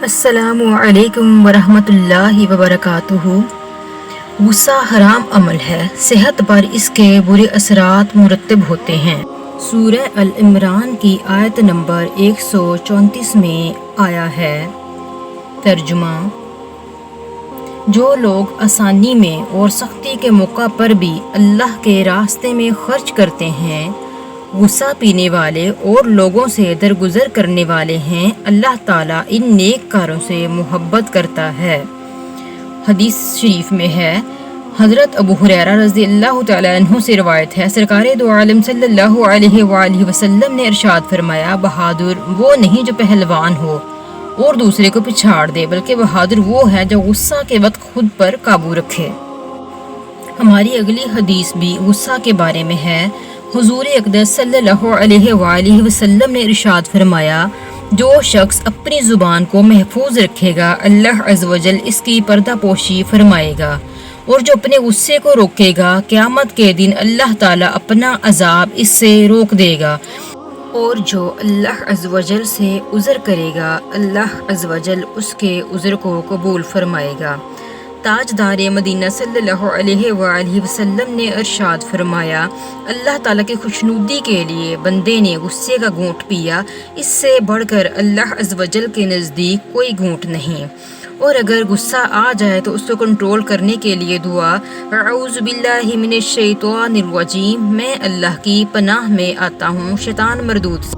السلام علیکم ورحمۃ اللہ وبرکاتہ۔ غصہ حرام عمل ہے، صحت پر اس کے برے اثرات مرتب ہوتے ہیں۔ سورہ العمران کی آیت نمبر 134 میں آیا ہے۔ ترجمہ: جو لوگ آسانی میں اور سختی کے موقع پر بھی اللہ کے راستے میں خرچ کرتے ہیں، غصہ پینے والے اور لوگوں سے درگزر کرنے والے ہیں، اللہ تعالیٰ ان نیک کاروں سے محبت کرتا ہے۔ حدیث شریف میں ہے، حضرت ابو ہریرہ رضی اللہ تعالیٰ عنہ سے روایت ہے، سرکار دو عالم صلی اللہ علیہ وآلہ وسلم نے ارشاد فرمایا، بہادر وہ نہیں جو پہلوان ہو اور دوسرے کو پچھاڑ دے، بلکہ بہادر وہ ہے جو غصہ کے وقت خود پر قابو رکھے۔ ہماری اگلی حدیث بھی غصہ کے بارے میں ہے۔ حضور اقدس صلی اللہ علیہ وآلہ وسلم نے ارشاد فرمایا، جو شخص اپنی زبان کو محفوظ رکھے گا، اللہ عز و جل اس کی پردہ پوشی فرمائے گا، اور جو اپنے غصے کو روکے گا، قیامت کے دن اللہ تعالیٰ اپنا عذاب اس سے روک دے گا، اور جو اللہ عز و جل سے عذر کرے گا، اللہ عز و جل اس کے عذر کو قبول فرمائے گا۔ تاجدار مدینہ صلی اللہ علیہ وآلہ وسلم نے ارشاد فرمایا، اللہ تعالیٰ کی خوشنودی کے لیے بندے نے غصے کا گھونٹ پیا، اس سے بڑھ کر اللہ عز و جل کے نزدیک کوئی گھونٹ نہیں۔ اور اگر غصہ آ جائے تو اس کو کنٹرول کرنے کے لیے دعا، اعوذ باللہ من الشیطان الرجیم، میں اللہ کی پناہ میں آتا ہوں شیطان مردود سے۔